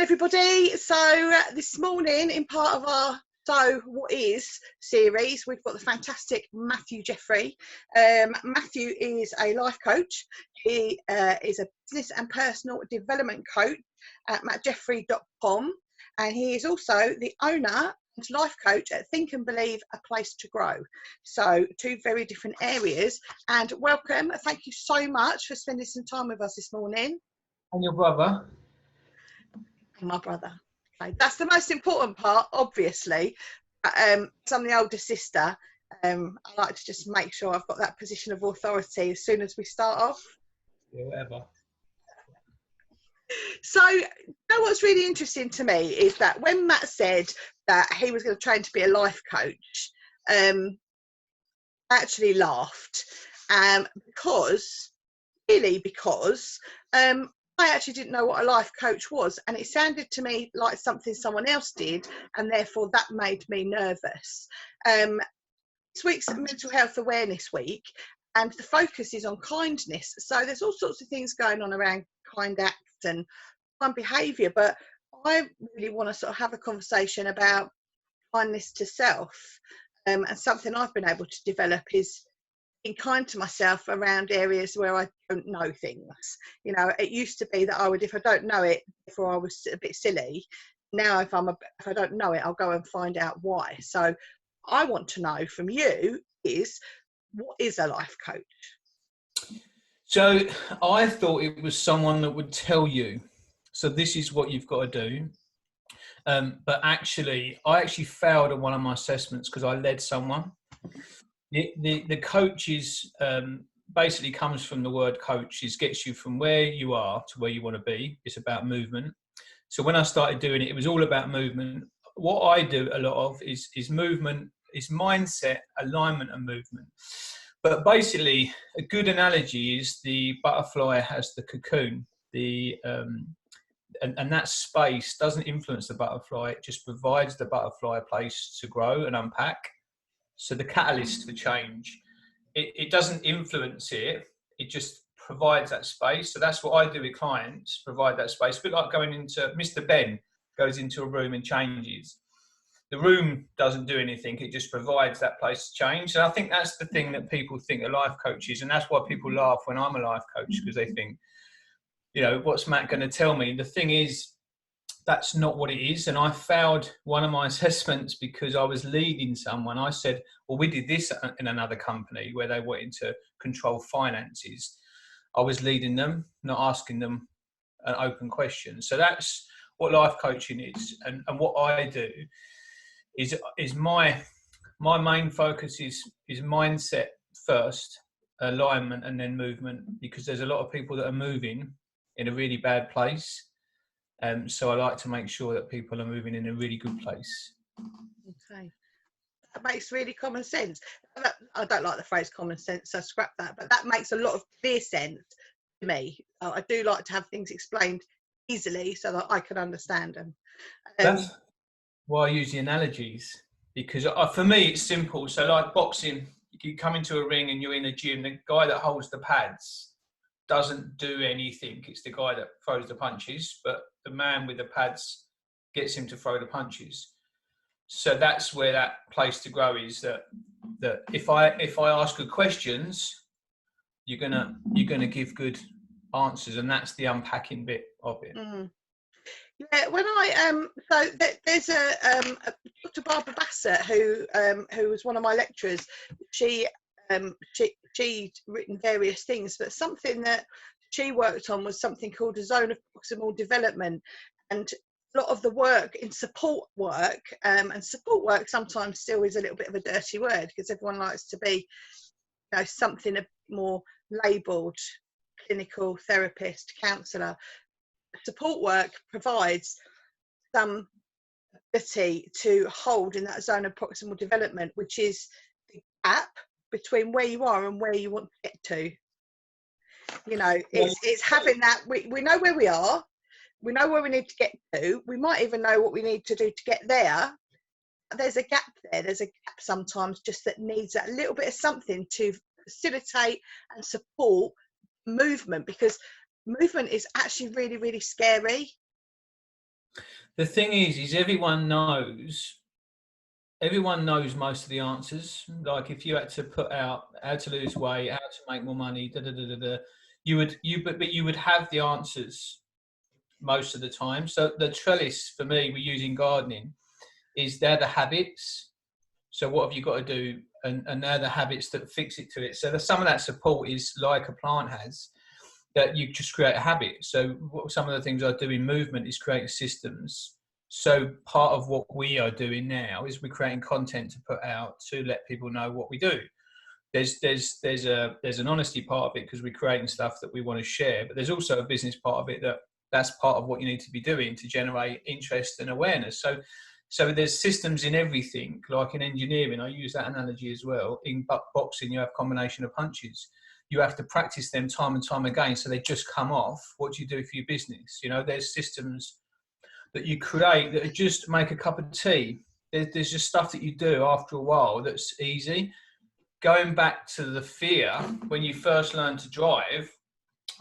everybody. So this morning, in part of our So What Is series, we've got the fantastic Matthew Jeffrey. Matthew is a life coach. He is a business and personal development coach at mattjeffrey.com, and he is also the owner and life coach at Think and Believe, a Place to Grow. So two very different areas. And welcome. Thank you so much for spending some time with us this morning. And your brother? My brother. Okay. That's the most important part, obviously. I'm the older sister. I like to just make sure I've got that position of authority as soon as we start off. Yeah, whatever. So, you know what's really interesting to me is that when Matt said that he was going to train to be a life coach, I actually laughed because I actually didn't know what a life coach was, and it sounded to me like something someone else did, and therefore that made me nervous. This week's Mental Health Awareness Week, and the focus is on kindness. So there's all sorts of things going on around kind acts and kind behaviour, but I really want to sort of have a conversation about kindness to self, and something I've been able to develop is being kind to myself around areas where I don't know things. You know, it used to be that I would, if I don't know it, before I was a bit silly. Now, if I don't know it, I'll go and find out why. So I want to know from you is, what is a life coach? So I thought it was someone that would tell you, so this is what you've got to do. But actually, I actually failed on one of my assessments because I led someone. The coach is basically comes from the word coach, is gets you from where you are to where you want to be. It's about movement. So when I started doing it, it was all about movement. What I do a lot of is movement, is mindset, alignment and movement. But basically, a good analogy is the butterfly has the cocoon, and that space doesn't influence the butterfly, it just provides the butterfly a place to grow and unpack. So the catalyst for change, it doesn't influence it, it just provides that space. So that's what I do with clients, provide that space. A bit like going into, Mr. Ben goes into a room and changes. The room doesn't do anything, it just provides that place to change. And I think that's the thing that people think a life coach is, and that's why people laugh when I'm a life coach, because they think, you know, what's Matt going to tell me? The thing is, that's not what it is. And I failed one of my assessments because I was leading someone. I said, well, we did this in another company where they wanted to control finances. I was leading them, not asking them an open question. So that's what life coaching is. And what I do is my main focus is mindset first, alignment, and then movement, because there's a lot of people that are moving in a really bad place. So I like to make sure that people are moving in a really good place. Okay. That makes really common sense. I don't like the phrase common sense, so scrap that, but that makes a lot of clear sense to me. I do like to have things explained easily so that I can understand them. That's why I use the analogies, because for me it's simple. So like boxing, you come into a ring and you're in a gym, the guy that holds the pads doesn't do anything. It's the guy that throws the punches, but the man with the pads gets him to throw the punches. So that's where that place to grow is, that if I ask good questions, you're gonna give good answers, and that's the unpacking bit of it. Mm. Yeah, when there's a Dr. Barbara Bassett who was one of my lecturers. She'd written various things, but something that she worked on was something called a zone of proximal development. And a lot of the work in support work, and support work sometimes still is a little bit of a dirty word because everyone likes to be, you know, something a bit more labelled, clinical therapist, counsellor. Support work provides some ability to hold in that zone of proximal development, which is the gap between where you are and where you want to get to. You know, it's having that, we know where we are, we know where we need to get to, we might even know what we need to do to get there. There's a gap there, there's a gap sometimes just that needs that little bit of something to facilitate and support movement, because movement is actually really, really scary. The thing is everyone knows most of the answers. Like if you had to put out how to lose weight, how to make more money, but you would have the answers most of the time. So the trellis for me we use in gardening is they're the habits. So what have you got to do? And they're the habits that fix it to it. So some of that support is like a plant has, that you just create a habit. So some of the things I do in movement is create systems. So part of what we are doing now is we're creating content to put out to let people know what we do. There's an honesty part of it because we're creating stuff that we want to share, but there's also a business part of it that's part of what you need to be doing to generate interest and awareness. So there's systems in everything, like in engineering, I use that analogy as well. In boxing, you have a combination of punches. You have to practice them time and time again so they just come off. What do you do for your business? You know, there's systems that you create that just make a cup of tea. There's just stuff that you do after a while that's easy. Going back to the fear, when you first learn to drive,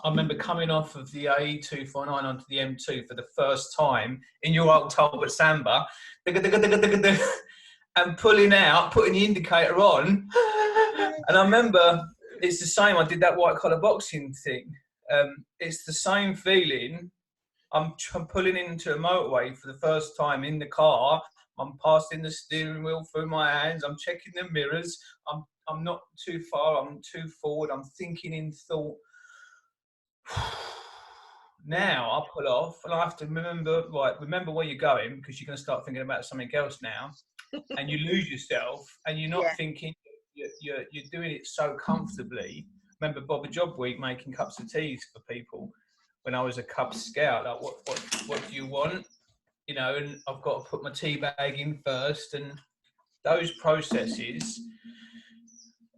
I remember coming off of the AE249 onto the M2 for the first time in your old Talbot Samba and pulling out, putting the indicator on. And I remember it's the same. I did that white collar boxing thing. It's the same feeling. I'm pulling into a motorway for the first time in the car. I'm passing the steering wheel through my hands. I'm checking the mirrors. I'm not too far. I'm too forward. I'm thinking in thought. Now I pull off and I have to remember where you're going, because you're going to start thinking about something else now, and you lose yourself and you're not thinking. You're doing it so comfortably. Remember Bob Job Week making cups of teas for people when I was a Cub Scout. Like, what do you want? You know, and I've got to put my tea bag in first, and those processes.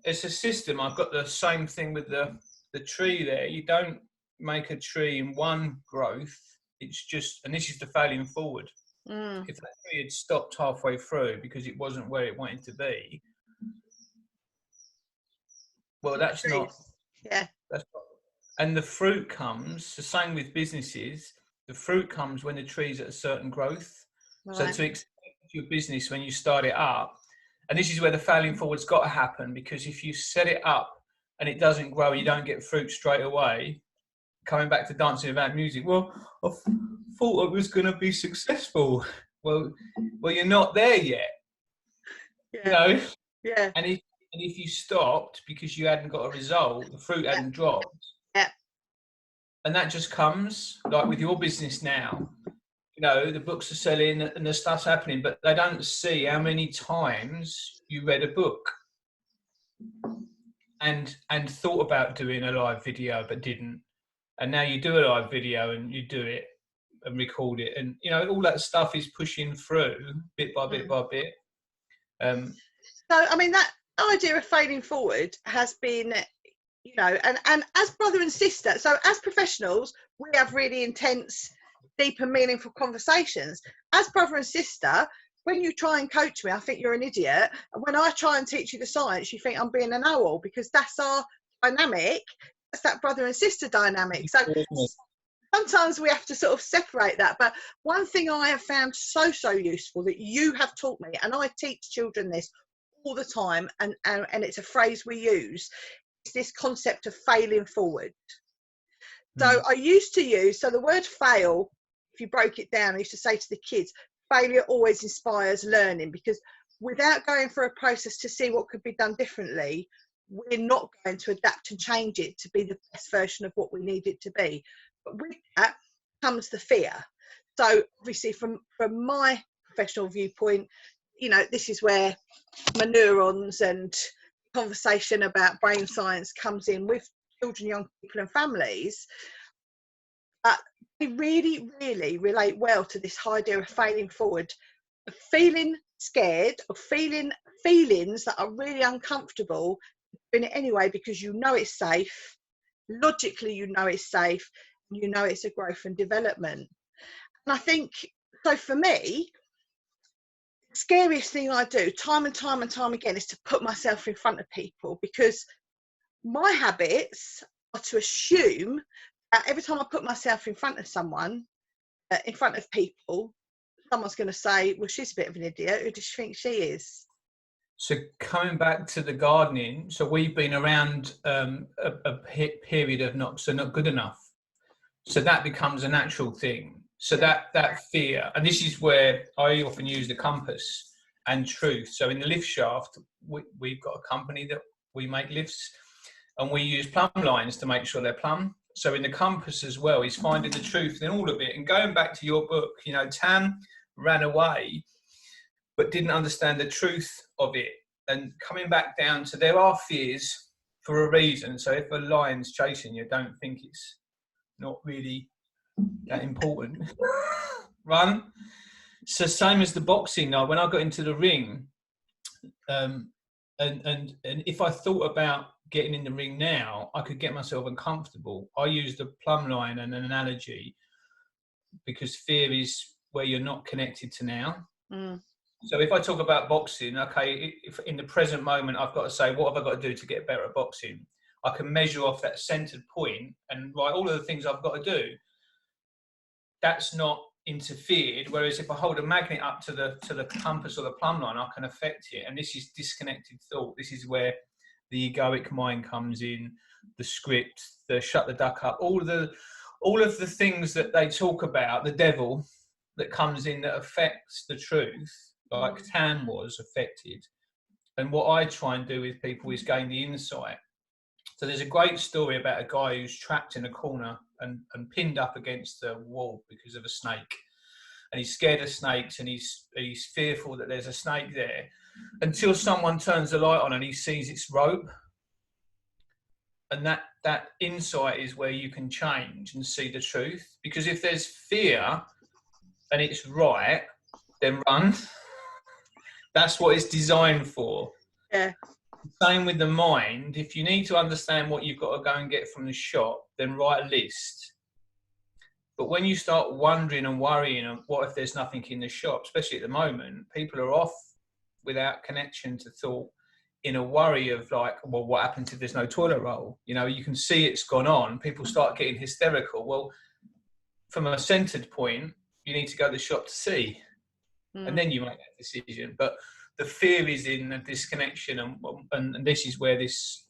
It's a system. I've got the same thing with the tree there. You don't make a tree in one growth. It's just, and this is the failing forward. If that tree had stopped halfway through because it wasn't where it wanted to be, well, that's not. And the fruit comes the same with businesses. The fruit comes when the tree's at a certain growth. Right. So to expect your business when you start it up, and this is where the failing forward's got to happen, because if you set it up and it doesn't grow, you don't get fruit straight away. Coming back to dancing without music, well, I thought I was going to be successful. Well, you're not there yet. You know. Yeah. And if you stopped because you hadn't got a result, the fruit hadn't dropped. Yeah. And that just comes like with your business now. You know, the books are selling and the stuff's happening, but they don't see how many times you read a book and thought about doing a live video but didn't. And now you do a live video and you do it and record it, and you know all that stuff is pushing through bit by bit by bit. So I mean, that idea of failing forward has been, you know, and as brother and sister, so as professionals we have really intense, deep and meaningful conversations. As brother and sister, when you try and coach me, I think you're an idiot, and when I try and teach you the science, you think I'm being an owl, because that's our dynamic. That's that brother and sister dynamic. So sometimes we have to sort of separate that. But one thing I have found so useful that you have taught me, and I teach children this all the time, and it's a phrase we use, is this concept of failing forward. So I used to use, so the word fail, if you broke it down, I used to say to the kids, failure always inspires learning, because without going through a process to see what could be done differently, we're not going to adapt and change it to be the best version of what we need it to be. But with that comes the fear. So obviously from my professional viewpoint, you know, this is where my neurons and conversation about brain science comes in with children, young people and families. They really relate well to this idea of failing forward, of feeling scared, of feeling feelings that are really uncomfortable, doing it anyway because you know it's safe, logically you know it's safe, you know it's a growth and development. And I think, so for me, the scariest thing I do time and time again is to put myself in front of people, because my habits are to assume that every time I put myself in front of someone, in front of people, someone's going to say, well, she's a bit of an idiot. Who does she think she is? So coming back to the gardening, so we've been around period of not good enough. So that becomes a natural thing. So that fear, and this is where I often use the compass and truth. So in the lift shaft, we've got a company that we make lifts, and we use plumb lines to make sure they're plumb. So in the compass as well, is finding the truth in all of it. And going back to your book, you know, Tam ran away, but didn't understand the truth of it. And coming back down to, there are fears for a reason. So if a lion's chasing you, don't think it's not really that important. Run. So same as the boxing now, when I got into the ring, and if I thought about getting in the ring now, I could get myself uncomfortable. I used a plumb line and an analogy, because fear is where you're not connected to now. So if I talk about boxing, okay, if in the present moment I've got to say, what have I got to do to get better at boxing? I can measure off that centered point and write all of the things I've got to do. That's not interfered. Whereas if I hold a magnet up to the compass or the plumb line, I can affect it. And this is disconnected thought. This is where the egoic mind comes in, the script, the shut the duck up, all of the things that they talk about, the devil that comes in that affects the truth, like Tam was affected. And what I try and do with people is gain the insight. So there's a great story about a guy who's trapped in a corner and pinned up against the wall because of a snake. And he's scared of snakes, and he's fearful that there's a snake there, until someone turns the light on and he sees it's rope. And that insight is where you can change and see the truth. Because if there's fear and it's right, then run. That's what it's designed for. Yeah. Same with the mind. If you need to understand what you've got to go and get from the shop, then write a list. But when you start wondering and worrying, what if there's nothing in the shop, especially at the moment, people are off without connection to thought, in a worry of like, well, what happens if there's no toilet roll? You know, you can see it's gone on. People start getting hysterical. Well, from a centered point, you need to go to the shop to see. And then you make that decision. But the fear is in the disconnection, and this is where this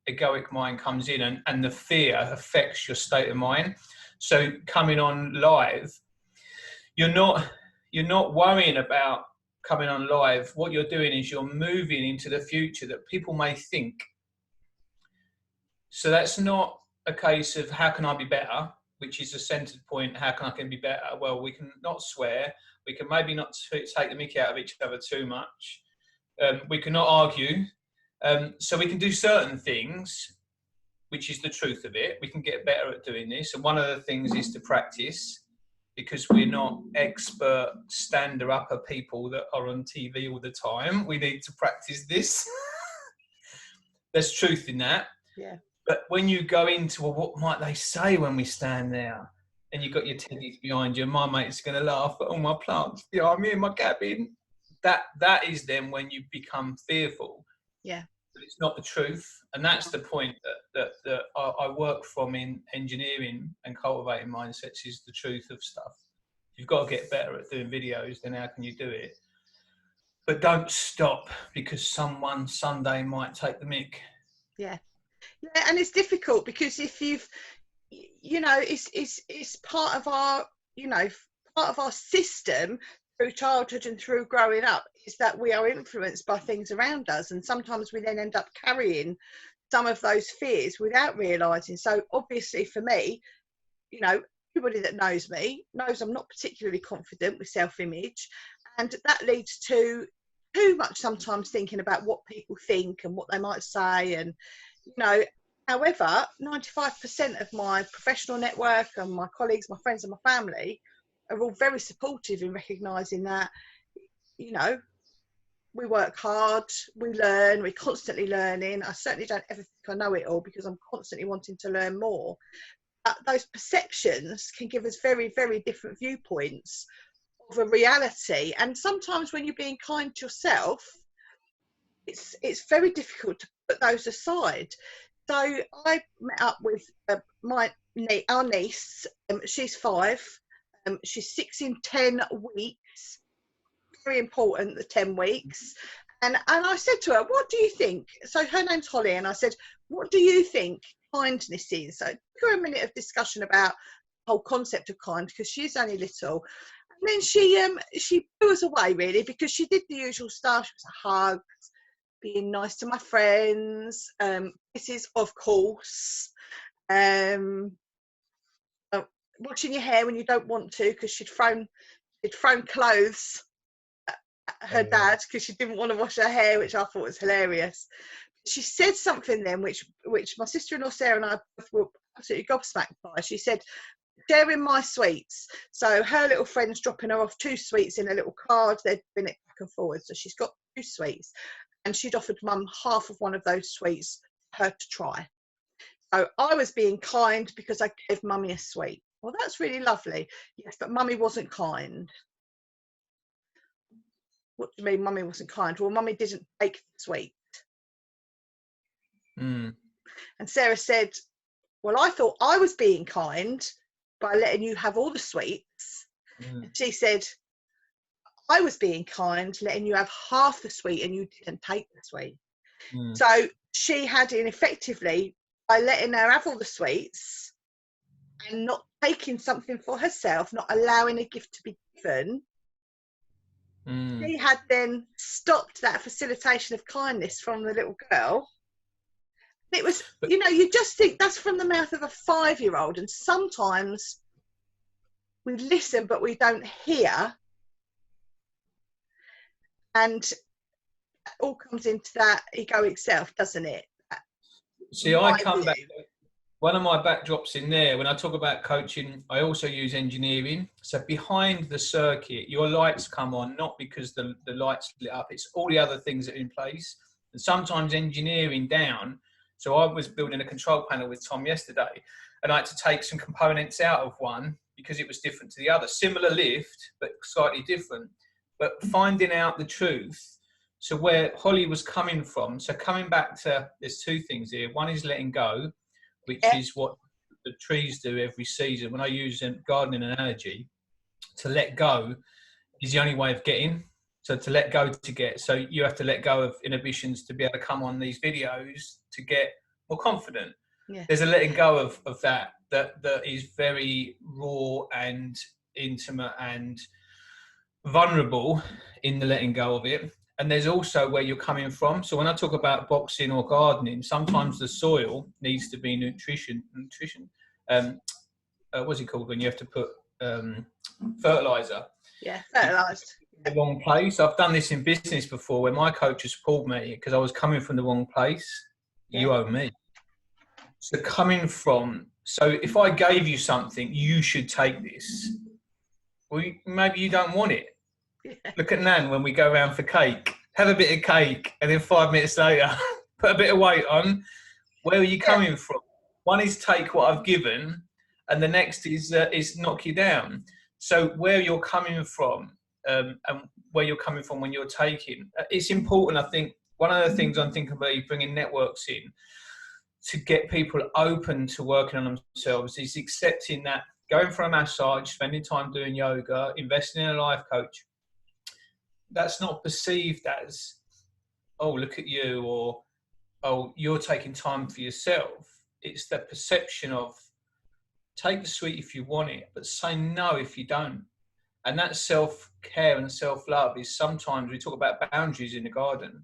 egoic mind comes in, and the fear affects your state of mind. So coming on live, you're not worrying about coming on live. What you're doing is you're moving into the future that people may think. So that's not a case of how can I be better, which is a centered point. How can I be better? Well, we can not swear. We can maybe not take the mickey out of each other too much. We cannot argue. So we can do certain things, which is the truth of it. We can get better at doing this. And one of the things is to practice, because we're not expert stander-upper people that are on TV all the time. We need to practice this. There's truth in that. Yeah. But when you go into, well, what might they say when we stand there? And you've got your teddies behind you, and my mate's going to laugh at all my plants. You know, I'm in my cabin. That is then when you become fearful. Yeah. But it's not the truth. And that's the point that I work from in engineering and cultivating mindsets, is the truth of stuff. You've got to get better at doing videos, then how can you do it? But don't stop because someone Sunday might take the mick. Yeah. Yeah, and it's difficult because if you've, you know, it's part of our, you know, part of our system through childhood and through growing up, is that we are influenced by things around us, and sometimes we then end up carrying some of those fears without realizing. So obviously for me, you know, everybody that knows me knows I'm not particularly confident with self-image, and that leads to too much sometimes thinking about what people think and what they might say. And you know, however, 95% of my professional network and my colleagues, my friends and my family are all very supportive in recognising that, you know, we work hard, we learn, we're constantly learning. I certainly don't ever think I know it all, because I'm constantly wanting to learn more. But those perceptions can give us very, very different viewpoints of a reality. And sometimes when you're being kind to yourself, it's very difficult to put those aside. So I met up with our niece. She's 5. She's 6 in 10 weeks. Very important, the 10 weeks. And I said to her, what do you think? So her name's Holly, and I said, what do you think kindness is? So it took her a minute of discussion about the whole concept of kind, because she's only little. And then she blew us away, really, because she did the usual stuff. She was hugs, being nice to my friends, kisses, of course, washing your hair when you don't want to, because she'd thrown clothes at her dad because she didn't want to wash her hair, which I thought was hilarious. She said something then which my sister-in-law Sarah and I both were absolutely gobsmacked by. She said, sharing my sweets. So her little friend's dropping her off 2 sweets in a little card. They'd been it back and forward. So she's got 2 sweets, and she'd offered mum half of one of those sweets for her to try. So I was being kind because I gave mummy a sweet. Well, that's really lovely. Yes, but mummy wasn't kind. What do you mean mummy wasn't kind? Well, mummy didn't take the sweet. And Sarah said, well, I thought I was being kind by letting you have all the sweets. And she said, I was being kind, letting you have half the sweet and you didn't take the sweet. So she had effectively, by letting her have all the sweets and not taking something for herself, not allowing a gift to be given, she had then stopped that facilitation of kindness from the little girl. It was, you just think that's from the mouth of a 5-year-old, and sometimes we listen but we don't hear, and it all comes into that egoic self, doesn't it? See, I come back. One of my backdrops in there, when I talk about coaching, I also use engineering. So behind the circuit, your lights come on, not because the lights lit up, it's all the other things that are in place. And sometimes engineering down. So I was building a control panel with Tom yesterday, and I had to take some components out of one because it was different to the other. Similar lift, but slightly different. But finding out the truth. So where Holly was coming from, so coming back to, there's 2 things here. One is letting go, which is what the trees do every season. When I use a gardening analogy, to let go is the only way of getting. So to let go to get. So you have to let go of inhibitions to be able to come on these videos to get more confident. Yeah. There's a letting go of that is very raw and intimate and vulnerable in the letting go of it. And there's also where you're coming from. So when I talk about boxing or gardening, sometimes the soil needs to be nutrition. What's it called when you have to put fertilizer? Yeah, fertilized. The wrong place. I've done this in business before where my coach has pulled me because I was coming from the wrong place. Yeah. You owe me. So coming from, so if I gave you something, you should take this. Well, maybe you don't want it. Yeah. Look at Nan when we go around for cake. Have a bit of cake, and then 5 minutes later, put a bit of weight on. Where are you coming from? One is take what I've given, and the next is knock you down. So where you're coming from, and where you're coming from when you're taking, it's important. I think one of the things I'm thinking about bringing networks in to get people open to working on themselves is accepting that going for a massage, spending time doing yoga, investing in a life coach, that's not perceived as, oh, look at you, or, oh, you're taking time for yourself. It's the perception of take the sweet if you want it, but say no if you don't. And that self-care and self-love is sometimes, we talk about boundaries in the garden,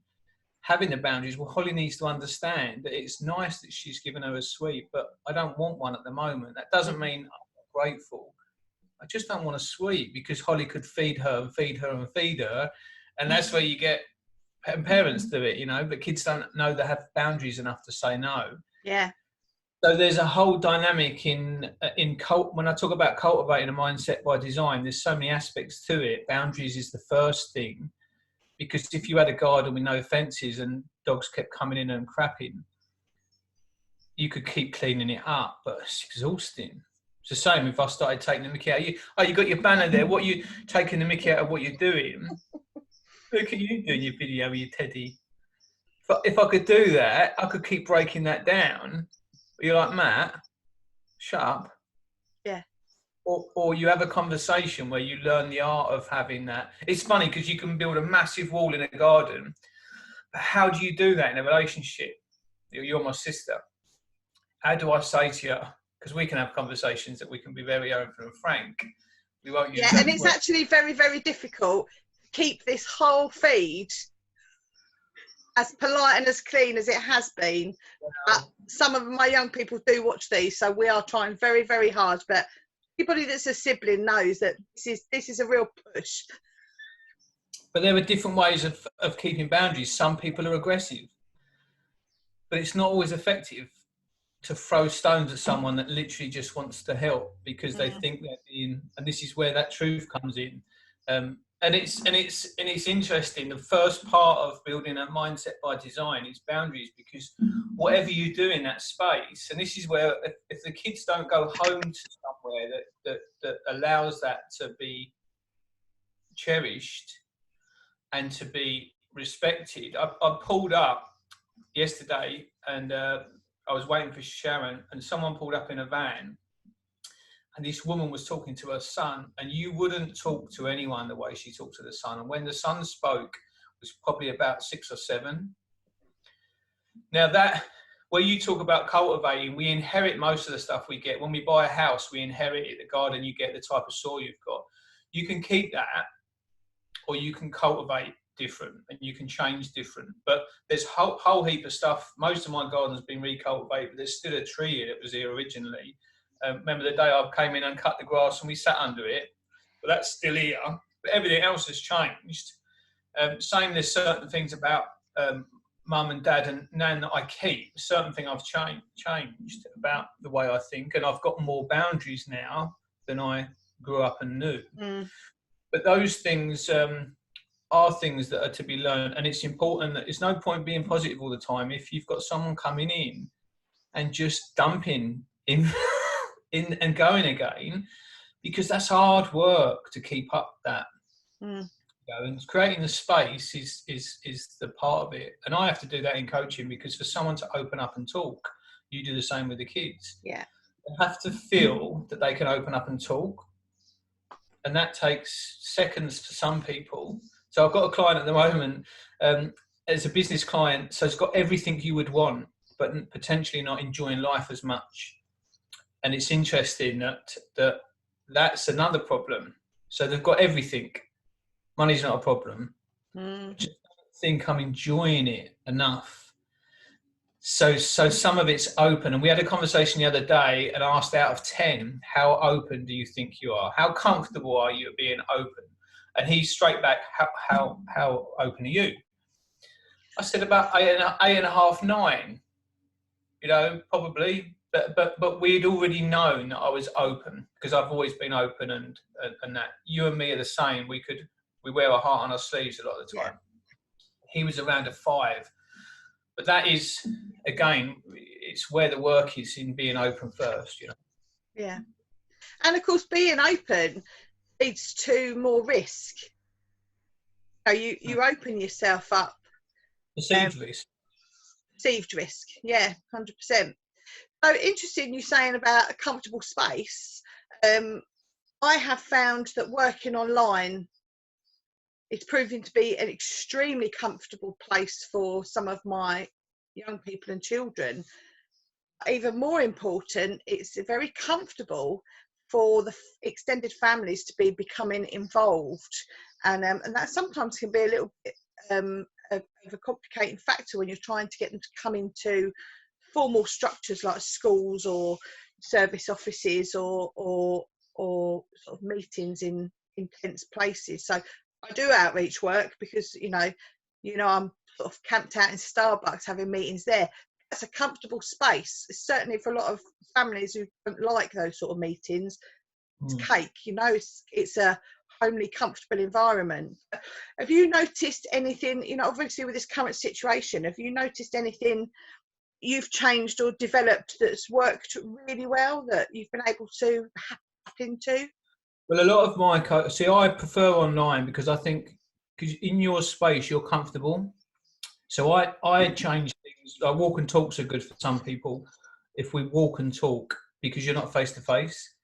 having the boundaries. Well, Holly needs to understand that it's nice that she's given her a sweet, but I don't want one at the moment. That doesn't mean I'm not grateful. I just don't want a sweet, because Holly could feed her and feed her and feed her. And that's where you get, and parents do it, but kids don't know they have boundaries enough to say no. Yeah. So there's a whole dynamic in when I talk about cultivating a mindset by design, there's so many aspects to it. Boundaries is the first thing, because if you had a garden with no fences and dogs kept coming in and crapping, you could keep cleaning it up, but it's exhausting. It's the same if I started taking the mickey out of you. Oh, you got your banner there. What are you taking the mickey out of what you're doing? Look at you doing your video with your teddy. If I could do that, I could keep breaking that down. But you're like, Matt, shut up. Yeah. or you have a conversation where you learn the art of having that. It's funny because you can build a massive wall in a garden, but how do you do that in a relationship? You're my sister. How do I say to you, because we can have conversations that we can be very open and frank. We won't use Yeah, that and it's word. actually very, very difficult to keep this whole feed as polite and as clean as it has been. Some of my young people do watch these, so we are trying very, very hard. But anybody that's a sibling knows that this is a real push. But there are different ways of keeping boundaries. Some people are aggressive, but it's not always effective to throw stones at someone that literally just wants to help because they think they're being, and this is where that truth comes in. And it's interesting. The first part of building a mindset by design is boundaries, because whatever you do in that space, and this is where if the kids don't go home to somewhere that allows that to be cherished and to be respected. I pulled up yesterday and I was waiting for Sharon, and someone pulled up in a van, and this woman was talking to her son, and you wouldn't talk to anyone the way she talked to the son. And when the son spoke, it was probably about 6 or 7. Now that, where you talk about cultivating, we inherit most of the stuff we get. When we buy a house, we inherit it, the garden, you get the type of soil you've got. You can keep that, or you can cultivate different, and you can change different. But there's whole heap of stuff. Most of my garden's been recultivated, but there's still a tree here that was here originally. Remember the day I came in and cut the grass and we sat under it? But that's still here. But everything else has changed. Same, there's certain things about mum and dad and nan that I keep. Certain thing I've changed about the way I think, and I've got more boundaries now than I grew up and knew. But those things are things that are to be learned, and it's important that it's no point being positive all the time if you've got someone coming in and just dumping in in and going again, because that's hard work to keep up that. You know, and creating the space is the part of it, and I have to do that in coaching, because for someone to open up and talk, you do the same with the kids. Yeah, they have to feel that they can open up and talk, and that takes seconds for some people. So I've got a client at the moment, as a business client, so it's got everything you would want, but potentially not enjoying life as much. And it's interesting that that's another problem. So they've got everything. Money's not a problem. Just don't think I'm enjoying it enough. So some of it's open. And we had a conversation the other day and asked, out of 10, how open do you think you are? How comfortable are you at being open? And he straight back, how open are you? I said about 8.5, 9. You know, probably. But we'd already known that I was open, because I've always been open, and that you and me are the same. We wear our heart on our sleeves a lot of the time. Yeah. He was around a 5, but that is, again, it's where the work is, in being open first, you know. Yeah, and of course, being open leads to more risk. You open yourself up. Perceived risk. Perceived risk, yeah, 100%. So interesting you saying about a comfortable space. I have found that working online is proving to be an extremely comfortable place for some of my young people and children. Even more important, it's very comfortable for the extended families to be becoming involved, and that sometimes can be a little bit of a complicating factor when you're trying to get them to come into formal structures like schools or service offices or sort of meetings in intense places. So I do outreach work because you know I'm sort of camped out in Starbucks having meetings there. That's a comfortable space. Certainly for a lot of families who don't like those sort of meetings, it's cake. You know, it's a homely, comfortable environment. Have you noticed anything? You know, obviously with this current situation, have you noticed anything you've changed or developed that's worked really well that you've been able to tap into? Well, a lot of my I prefer online, because I think in your space you're comfortable. So I change things. Like walk and talks are good for some people if we walk and talk, because you're not face to face.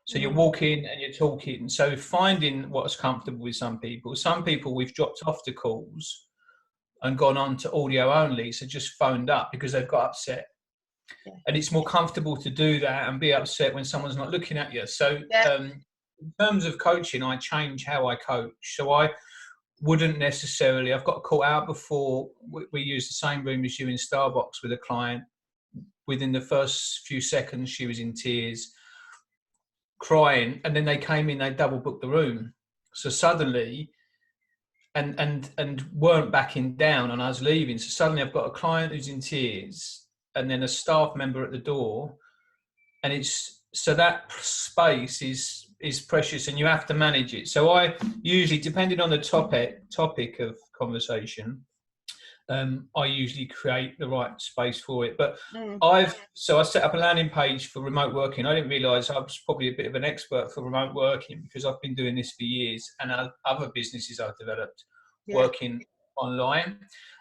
So you're walking and you're talking. So finding what's comfortable with some people. Some people we've dropped off the calls and gone on to audio only, so just phoned up because they've got upset. Yeah. And it's more comfortable to do that and be upset when someone's not looking at you. So in terms of coaching, I change how I coach. So I wouldn't necessarily, I've got caught out before. We used the same room as you in Starbucks with a client. Within the first few seconds, she was in tears, crying, and then they came in, they double booked the room. So suddenly, and weren't backing down on us leaving. So suddenly I've got a client who's in tears and then a staff member at the door. And it's, so that space is precious and you have to manage it. So I usually, depending on the topic of conversation, I usually create the right space for it. But I set up a landing page for remote working. I didn't realise I was probably a bit of an expert for remote working because I've been doing this for years, and other businesses I've developed working online.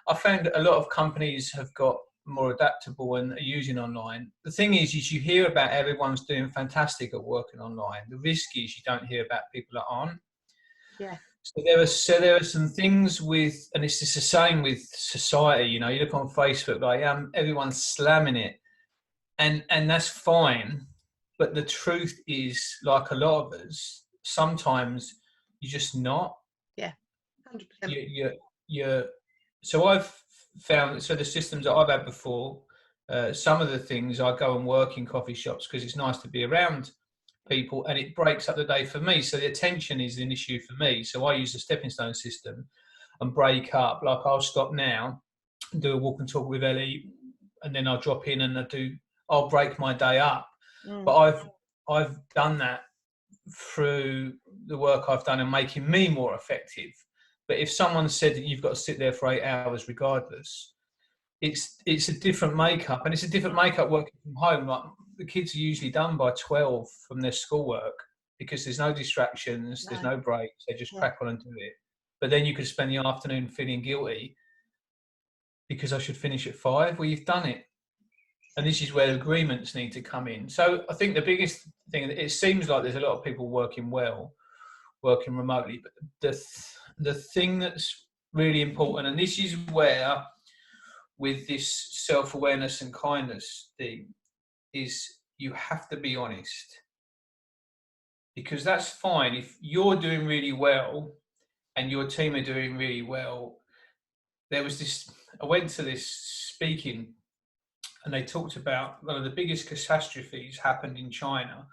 I found a lot of companies have got more adaptable and are using online. The thing is you hear about everyone's doing fantastic at working online. The risk is you don't hear about people that aren't. Yeah. So there are some things with, and it's just the same with society. You know, you look on Facebook, like everyone's slamming it, and that's fine. But the truth is, like a lot of us, sometimes you're just not. Yeah, 100%. You're. So I've found, so the systems that I've had before, some of the things I go and work in coffee shops because it's nice to be around people and it breaks up the day for me. So the attention is an issue for me. So I use the stepping stone system and break up. Like I'll stop now and do a walk and talk with Ellie, and then I'll drop in and I'll break my day up. But I've done that through the work I've done and making me more effective. But if someone said that you've got to sit there for 8 hours regardless, it's a different makeup, and it's a different makeup working from home. Like the kids are usually done by 12 from their schoolwork because there's no distractions, there's no breaks, they just crack on and do it. But then you could spend the afternoon feeling guilty because I should finish at 5. Well, you've done it. And this is where agreements need to come in. So I think the biggest thing, it seems like there's a lot of people working remotely, but the thing that's really important, and this is where with this self-awareness and kindness thing, is you have to be honest, because that's fine if you're doing really well and your team are doing really well. There was this, I went to this speaking and they talked about one of the biggest catastrophes happened in China,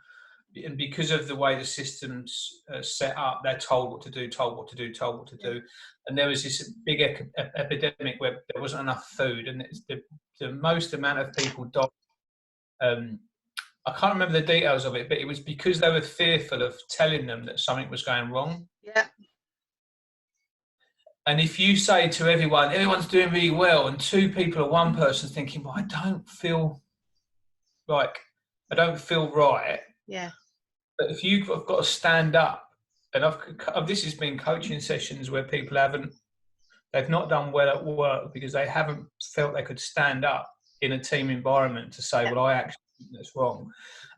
and because of the way the system's set up, they're told what to do. And there was this big epidemic where there wasn't enough food, and the most amount of people died. I can't remember the details of it, but it was because they were fearful of telling them that something was going wrong. Yeah. And if you say to everyone's doing really well, and 2 people or 1 person's thinking, well, I don't feel right. Yeah. But if you've got to stand up, and this has been coaching sessions where people they've not done well at work because they haven't felt they could stand up in a team environment to say, well, I actually think that's wrong.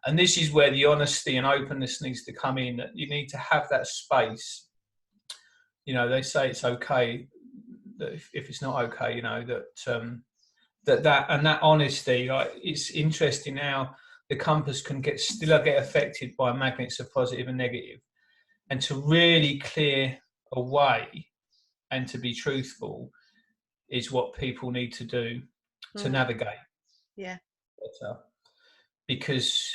And this is where the honesty and openness needs to come in. That you need to have that space. You know, they say it's okay that if it's not okay, you know, that honesty, like, it's interesting how the compass can still get affected by magnets of positive and negative, and to really clear away and to be truthful is what people need to do to navigate better. Because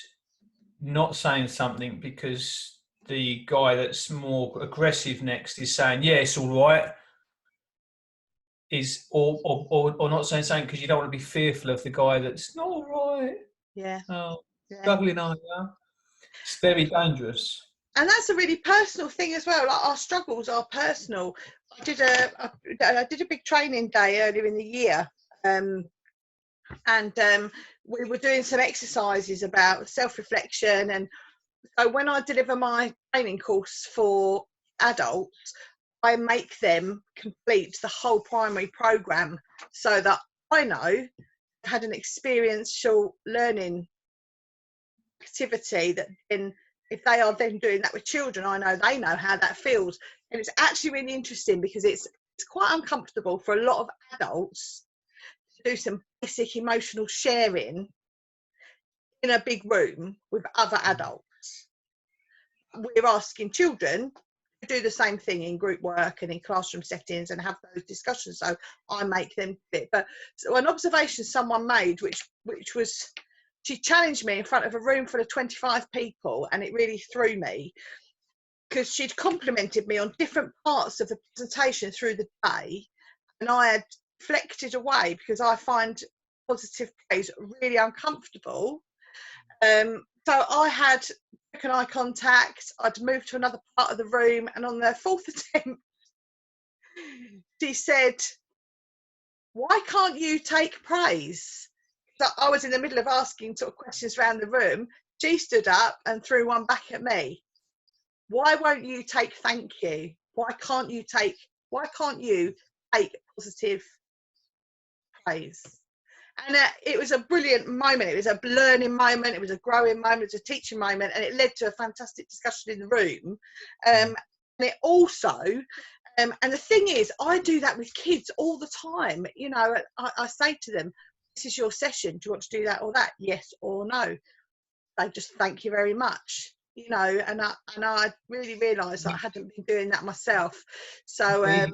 not saying something because the guy that's more aggressive next is saying, yeah, it's all right, is or not saying something because you don't want to be fearful of the guy that's not all right. Yeah. Struggling, are you? It's very dangerous. And that's a really personal thing as well. Like, our struggles are personal. I did a big training day earlier in the year, and we were doing some exercises about self-reflection. And so when I deliver my training course for adults, I make them complete the whole primary program so that I know I had an experiential learning activity that then if they are then doing that with children, I know they know how that feels. And it's actually really interesting because it's quite uncomfortable for a lot of adults to do some basic emotional sharing in a big room with other adults. We're asking children to do the same thing in group work and in classroom settings and have those discussions. So I make them fit. But so an observation someone made, which was, she challenged me in front of a room full of 25 people, and it really threw me because she'd complimented me on different parts of the presentation through the day, and I had deflected away because I find positive praise really uncomfortable. So I had taken eye contact, I'd moved to another part of the room, and on the fourth attempt, she said, "Why can't you take praise?" So I was in the middle of asking sort of questions around the room. She stood up and threw one back at me. "Why won't you take thank you? Why can't you take positive praise?" And it was a brilliant moment. It was a learning moment. It was a growing moment. It was a teaching moment, and it led to a fantastic discussion in the room. And it also, and the thing is, I do that with kids all the time. You know, I say to them, "This is your session. Do you want to do that or that? Yes or no?" They just thank you very much. You know, and I really realised that I hadn't been doing that myself. So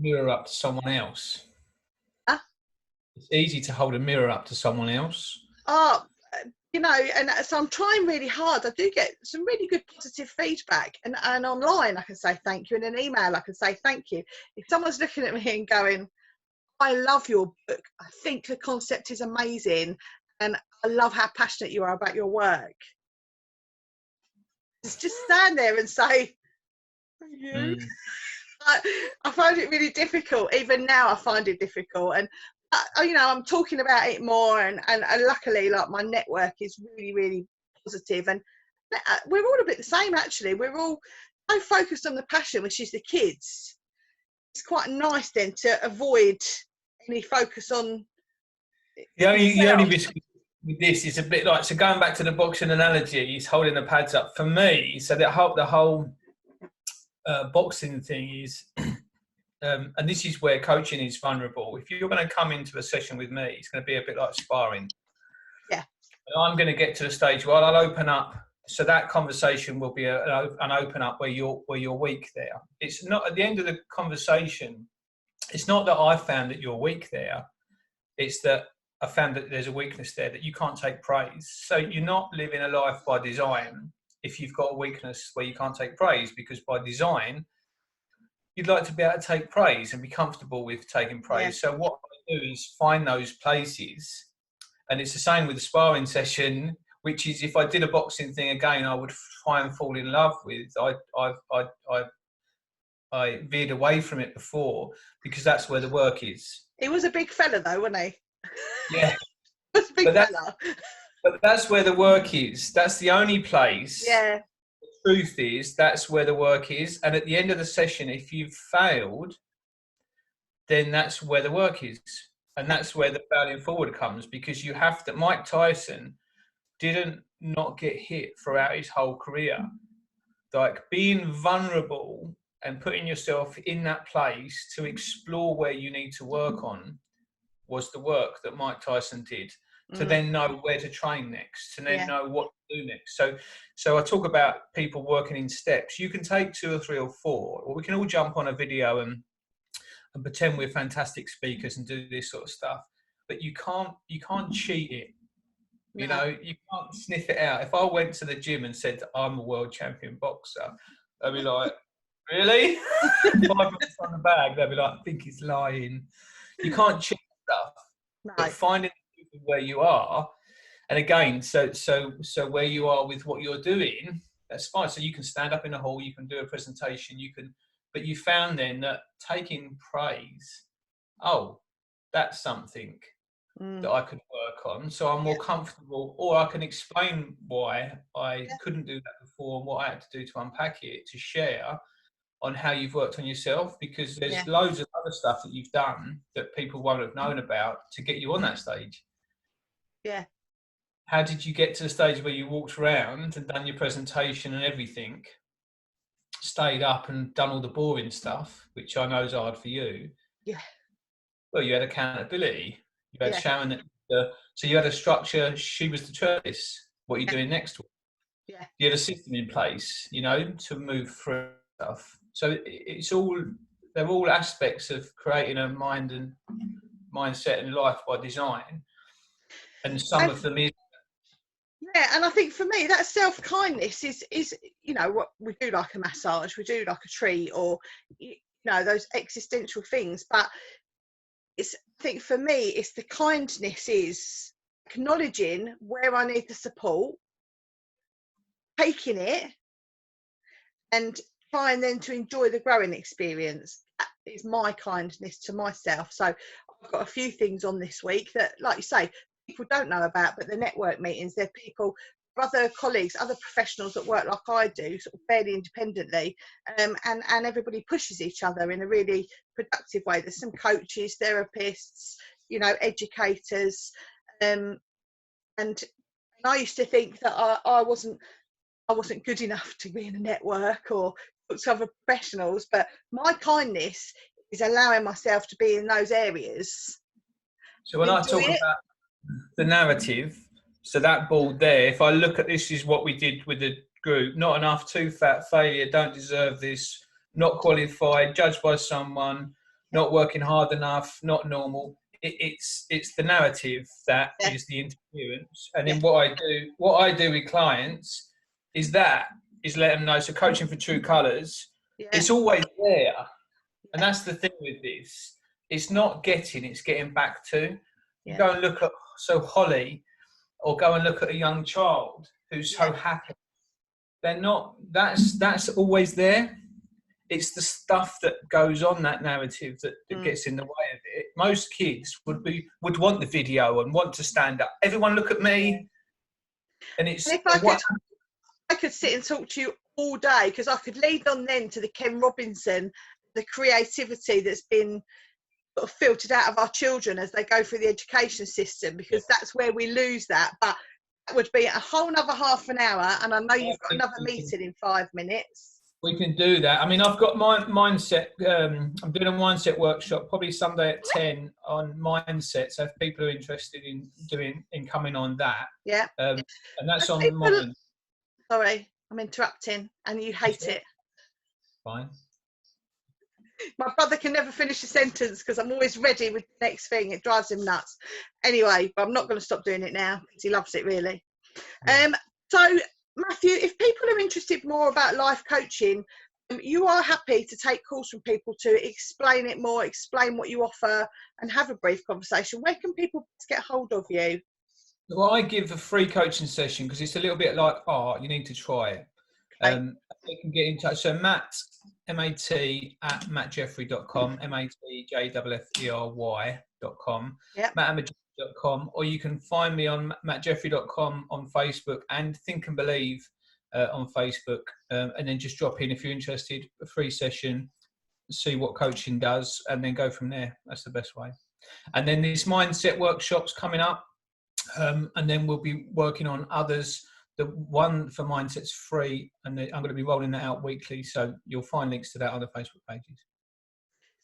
mirror up to someone else. It's easy to hold a mirror up to someone else. Oh, you know, and so I'm trying really hard. I do get some really good positive feedback, and online I can say thank you, and in an email I can say thank you. If someone's looking at me and going, "I love your book, I think the concept is amazing, and I love how passionate you are about your work," just stand there and say thank you. I find it really difficult. Even now I find it difficult, and you know, I'm talking about it more, and luckily, like, my network is really, really positive, and we're all a bit the same actually. We're all so focused on the passion, which is the kids. It's quite nice then to avoid any focus on the only risk with this is a bit like, so going back to the boxing analogy, he's holding the pads up for me. So the whole boxing thing is. And this is where coaching is vulnerable. If you're going to come into a session with me, it's going to be a bit like sparring. Yeah. And I'm going to get to the stage where I'll open up. So that conversation will be an open up where you're weak there. It's not at the end of the conversation. It's not that I found that you're weak there. It's that I found that there's a weakness there, that you can't take praise. So you're not living a life by design if you've got a weakness where you can't take praise, because by design, you'd like to be able to take praise and be comfortable with taking praise. Yeah. So what I do is find those places, and it's the same with the sparring session, which is, if I did a boxing thing again, I would try and fall in love with. I veered away from it before because that's where the work is. He was a big fella though, wasn't he? Yeah. He was a big fella. But that's where the work is. That's the only place. Yeah. Truth is, that's where the work is, and at the end of the session, if you've failed, then that's where the work is, and that's where the failing forward comes, because you have to. Mike Tyson didn't not get hit throughout his whole career. Like, being vulnerable and putting yourself in that place to explore where you need to work on was the work that Mike Tyson did, to then know where to train next, to then know what to do next. So I talk about people working in steps. You can take 2 or 3 or 4, or we can all jump on a video and pretend we're fantastic speakers and do this sort of stuff. But you can't cheat it. You know, you can't sniff it out. If I went to the gym and said I'm a world champion boxer, they'd be like, "Really?" 5 minutes on the bag, they'd be like, "I think he's lying." You can't cheat stuff. No. But finding where you are, and again, so where you are with what you're doing, that's fine. So you can stand up in a hall, you can do a presentation, but you found then that taking praise, that's something that I could work on. So I'm more comfortable, or I can explain why I couldn't do that before and what I had to do to unpack it, to share on how you've worked on yourself, because there's loads of other stuff that you've done that people won't have known about to get you on that stage. Yeah. how did you get to the stage where you walked around and done your presentation and everything, stayed up and done all the boring stuff, which I know is hard for you? Yeah. Well, you had accountability. You had Yeah. Sharon. So you had a structure. She was the choice. What are you Yeah. doing next? Yeah. You had a system in place, you know, to move through stuff. So it's all, they're all aspects of creating a mind and mindset in life by design. And some And of them is, yeah, and I think for me that self-kindness is you know, what we do, like a massage, we do like a treat, or you know, those existential things. But it's, I think for me, it's the kindness is acknowledging where I need the support, taking it, and trying then to enjoy the growing experience. That is my kindness to myself. So I've got a few things on this week that, like you say, people don't know about, but the network meetings, they're people, other colleagues, other professionals that work like I do, sort of fairly independently, and everybody pushes each other in a really productive way. There's some coaches, therapists, you know, educators, and I used to think that I wasn't good enough to be in a network or talk to other professionals, but my kindness is allowing myself to be in those areas. so when I Enjoy talk it. about the narrative, so that board there, if I look at this is what we did with the group, not enough, too fat, failure, don't deserve this, not qualified, judged by someone, not working hard enough, not normal. It's the narrative that Yeah, is the interference. And yeah, then what I do with clients is let them know. So coaching for true colours, yeah, it's always there. And that's the thing with this. It's not getting, it's getting back to. You yeah, go and look at, so Holly, or go and look at a young child who's yeah. so happy. They're not, that's always there. It's the stuff that goes on that narrative that Mm. gets in the way of it. Most kids would want the video and want to stand up. Everyone look at me. And And it's if I could sit and talk to you all day, because I could lead on then to the Ken Robinson, the creativity that's been sort of filtered out of our children as they go through the education system, because that's where we lose that. But that would be a whole nother half an hour, and I know you've got another meeting in 5 minutes. we can do that. I mean, I've got my mindset. I'm doing a mindset workshop probably Sunday at 10 on mindset. So if people are interested in coming on that, Yeah. and that's If on people, mine. sorry, I'm interrupting, and you hate it. Fine. My brother can never finish a sentence because I'm always ready with the next thing. It drives him nuts. Anyway, but I'm not going to stop doing it now because he loves it really. Yeah. So Matthew, if people are interested more about life coaching, you are happy to take calls from people to explain it more, explain what you offer, and have a brief conversation. Where can people get hold of you? Well, I give a free coaching session because it's a little bit like art. You need to try it. Okay. They can get in touch. So Matt, M-A-T at mattjeffrey.com, MATJFFERY.com, Yeah. matt@mattjeffrey.com, or you can find me on mattjeffrey.com on Facebook and Think and Believe on Facebook, and then just drop in if you're interested, a free session, see what coaching does, and then go from there. That's the best way. And then these mindset workshops coming up, and then we'll be working on others. The one for mindset's free, and I'm going to be rolling that out weekly, so you'll find links to that on the Facebook pages.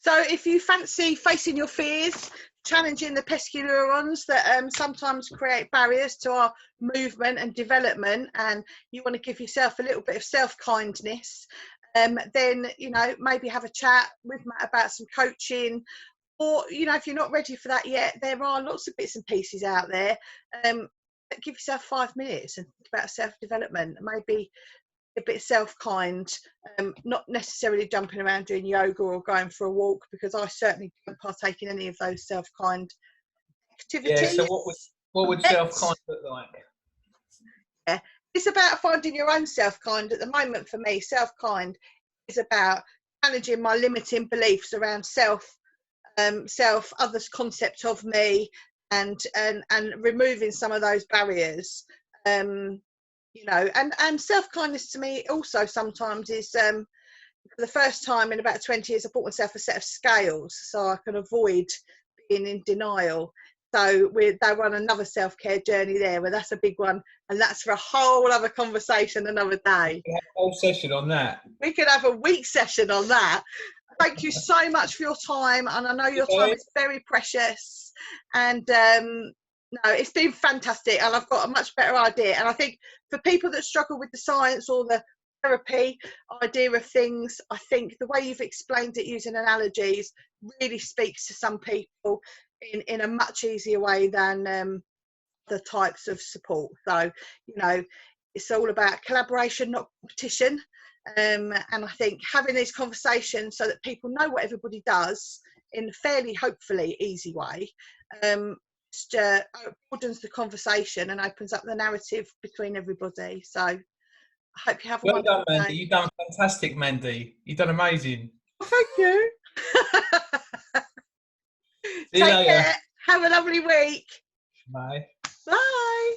So if you fancy facing your fears, challenging the pesky neurons that sometimes create barriers to our movement and development, and you want to give yourself a little bit of self-kindness, then, you know, maybe have a chat with Matt about some coaching. Or, you know, if you're not ready for that yet, there are lots of bits and pieces out there. Give yourself 5 minutes and think about self-development. Maybe a bit self-kind, not necessarily jumping around doing yoga or going for a walk, because I certainly don't partake in any of those self-kind activities. Yeah, so what would self-kind look like? Yeah, it's about finding your own self-kind. At the moment, for me, self-kind is about managing my limiting beliefs around others' concept of me, and removing some of those barriers. You know, and self-kindness to me also sometimes is, for the first time in about 20 years, I bought myself a set of scales so I can avoid being in denial. So they run another self-care journey there, where that's a big one, and that's for a whole other conversation another day. We have a whole session on that. We could have a week session on that. Thank you so much for your time, and I know your time is very precious, and no, it's been fantastic, and I've got a much better idea. And I think for people that struggle with the science or the therapy idea of things, I think the way you've explained it using analogies really speaks to some people in a much easier way than the types of support. So, you know, it's all about collaboration, not competition. And I think having these conversations so that people know what everybody does in a fairly, hopefully, easy way, just broadens the conversation and opens up the narrative between everybody. So I hope you have a wonderful done, Mandy. day. You've done fantastic, Mandy. You've done amazing. Thank you. See you Take later. care. Have a lovely week. Bye. Bye.